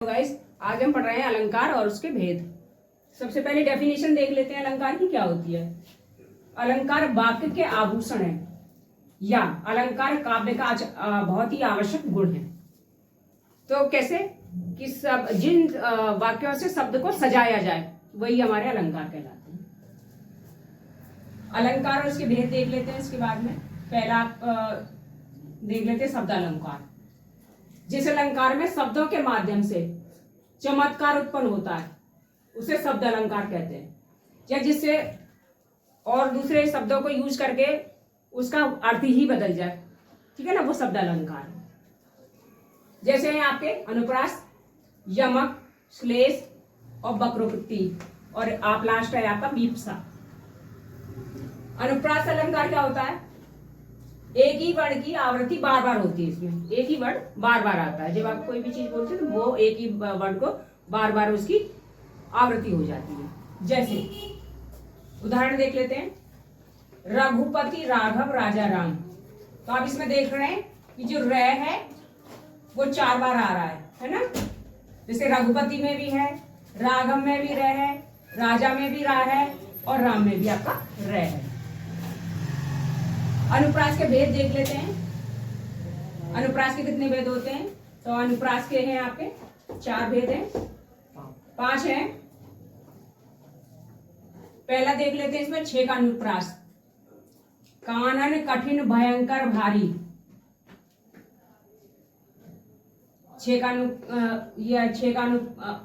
तो गाइस आज हम पढ़ रहे हैं अलंकार और उसके भेद। सबसे पहले डेफिनेशन देख लेते हैं अलंकार की क्या होती है। अलंकार वाक्य के आभूषण है या अलंकार काव्य का बहुत ही आवश्यक गुण है। तो कैसे कि सब जिन वाक्यों से शब्द को सजाया जाए वही हमारे अलंकार कहलाते हैं। अलंकार और उसके भेद देख लेते हैं। इसके बाद में पहला देख लेते हैं शब्द अलंकार। जिस अलंकार में शब्दों के माध्यम से चमत्कार उत्पन्न होता है उसे शब्द अलंकार कहते हैं, या जिससे और दूसरे शब्दों को यूज करके उसका अर्थ ही बदल जाए, ठीक है ना, वो शब्द अलंकार है। जैसे हैं आपके अनुप्रास, यमक, श्लेष और वक्रोक्ति, और आप लास्ट है आपका वीप्सा। अनुप्रास अलंकार क्या होता है? एक ही वर्ड की आवृत्ति बार बार होती है। इसमें एक ही वर्ड बार बार आता है। जब आप कोई भी चीज बोलते हैं तो वो एक ही वर्ड को बार बार उसकी आवृत्ति हो जाती है। जैसे उदाहरण देख लेते हैं, रघुपति राघव राजा राम। तो आप इसमें देख रहे हैं कि जो र है वो 4 बार आ रहा है ना। जैसे रघुपति में भी है, राघव में भी र है, राजा में भी रा है और राम में भी आपका र है। अनुप्रास के भेद देख लेते हैं। अनुप्रास के कितने भेद होते हैं? तो अनुप्रास के हैं आपके 4 भेद हैं, 5 हैं। पहला देख लेते हैं इसमें 6 का अनुप्रास। कानन कठिन भयंकर भारी, 6 का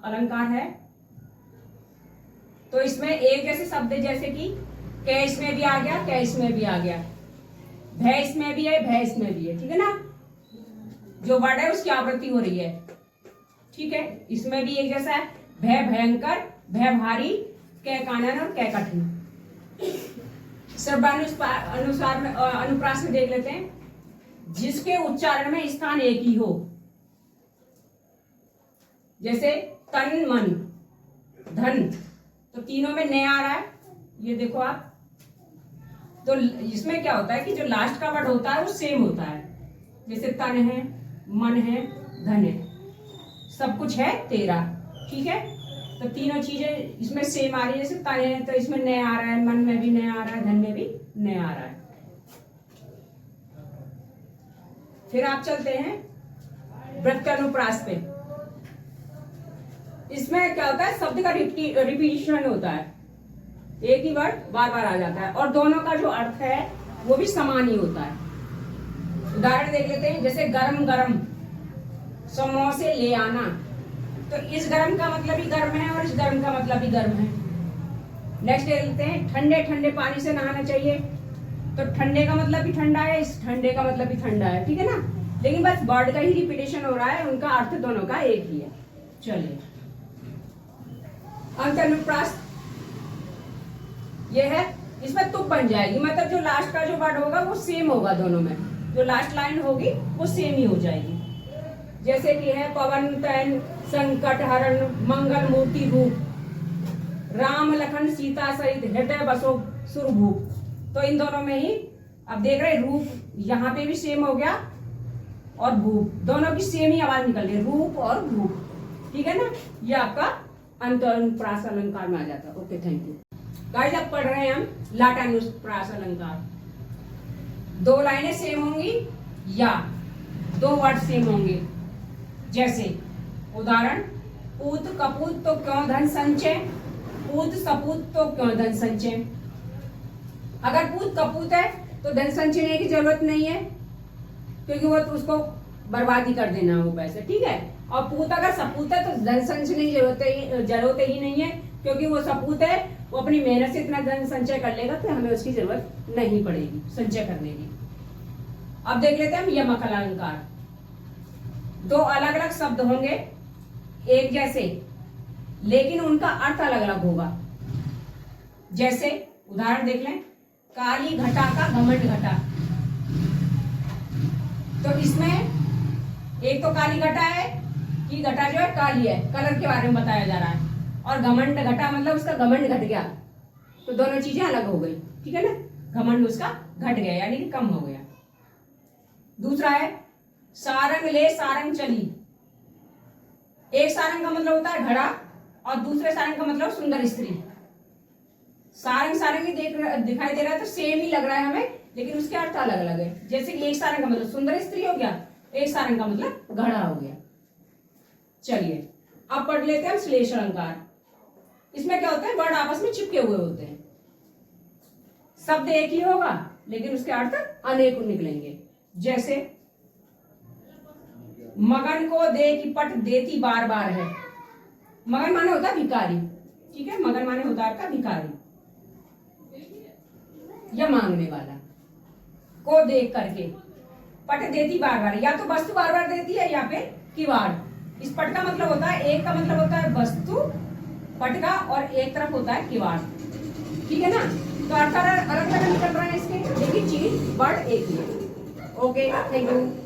अलंकार है। तो इसमें एक जैसे शब्द जैसे कि कै इसमें भी आ गया, कै इसमें भी आ गया, भय इसमें भी है, भय इसमें भी है, ठीक है ना। जो वर्ड है उसकी आवृत्ति हो रही है, ठीक है। इसमें भी एक जैसा है, भय भयंकर, भय भारी, कै कानन और कै कठिन। अनुसार में अनुप्रास में देख लेते हैं, जिसके उच्चारण में स्थान एक ही हो। जैसे तन, मन, धन, तो तीनों में न आ रहा है, ये देखो आप। तो इसमें क्या होता है कि जो लास्ट का वर्ड होता है वो सेम होता है। जैसे तन है, मन है, धन है, सब कुछ है तेरा, ठीक है। तो तीनों चीजें इसमें सेम आ रही है। जैसे तन है तो इसमें न आ रहा है, मन में भी न आ रहा है, धन में भी न आ रहा है। फिर आप चलते हैं व्रत अनुप्रास पे। इसमें क्या होता है, शब्द का रिपीटिशन होता है, एक ही वर्ड बार बार आ जाता है और दोनों का जो अर्थ है वो भी समान ही होता है। उदाहरण देख लेते हैं, जैसे गरम गरम समोसे ले आना। तो इस गरम का मतलब ही गर्म है और इस गरम का मतलब ही गर्म है। नेक्स्ट देख लेते हैं, ठंडे ठंडे पानी से नहाना चाहिए। तो ठंडे का मतलब भी ठंडा है, इस ठंडे का मतलब भी ठंडा है, ठीक है ना। लेकिन बस वर्ड का ही रिपीटेशन हो रहा है, उनका अर्थ दोनों का एक ही है। चलिए अंत अनुप्रास ये है, इसमें तुक बन जाएगी, मतलब जो लास्ट का जो वर्ड होगा वो सेम होगा दोनों में, जो लास्ट लाइन होगी वो सेम ही हो जाएगी। जैसे कि है पवन तैन संकट हरण मंगल मूर्ति रूप, राम लखन सीता सहित हृदय बसो सुरभूप। तो इन दोनों में ही अब देख रहे रूप यहाँ पे भी सेम हो गया और भूप, दोनों की सेम ही आवाज निकल रही है, रूप और भूप, ठीक है ना। ये आपका अंत अनुप्रास अलंकार में आ जाता है। Okay, thank you guys. अब पढ़ रहे हैं हम लाट अनुप्रास अलंकार। 2 लाइनें सेम होंगी या 2 वर्ड सेम होंगे। जैसे उदाहरण, पूत कपूत तो क्यों धन संचय, पूत सपूत तो क्यों धन संचय। अगर पूत कपूत है तो धन संचय की जरूरत नहीं है, क्योंकि वो तो उसको बर्बादी कर देना वो पैसे, ठीक है। और पूत अगर सपूत है तो धन संचय की जरूरत ही नहीं है, क्योंकि वो सपूत है, वो अपनी मेहनत से इतना धन संचय कर लेगा तो हमें उसकी जरूरत नहीं पड़ेगी संचय करने की। अब देख लेते हैं हम यमक अलंकार। 2 अलग अलग शब्द होंगे एक जैसे, लेकिन उनका अर्थ अलग अलग होगा। जैसे उदाहरण देख लें, काली घटा का घमंड घटा। तो इसमें एक तो काली घटा है कि घटा जो है काली है, कलर के बारे में बताया जा रहा है, और घमंड घटा मतलब उसका घमंड घट गया, तो दोनों चीजें अलग हो गई, ठीक है ना। घमंड उसका घट गया यानी कि कम हो गया। दूसरा है सारंग ले सारंग चली। एक सारंग का मतलब होता है घड़ा और दूसरे सारंग का मतलब सुंदर स्त्री। सारंग सारंग ही दिखाई दे रहा है तो सेम ही लग रहा है हमें, लेकिन उसके अर्थ अलग अलग है। जैसे कि एक सारंग का मतलब सुंदर स्त्री हो गया, एक सारंग का मतलब घड़ा हो गया। चलिए अब पढ़ लेते हैं श्लेषण अलंकार। इसमें क्या होता है, वर्ड आपस में चिपके हुए होते हैं, शब्द एक ही होगा लेकिन उसके अर्थ अनेक निकलेंगे। जैसे मगन को दे की पट देती बार बार है। मगन माने होता है भिखारी, ठीक है, मगन माने होता है आपका भिखारी या मांगने वाला। को देख करके पट देती बार बार, या तो वस्तु बार बार देती है या फिर किवाड़। इस पट का मतलब होता है, एक का मतलब होता है वस्तु पट का और एक तरफ होता है किवाड़, ठीक है ना। तो अर्थ अलग अलग निकल रहा है इसके, लेकिन चीज वर्ड एक ही है। Okay, thank you.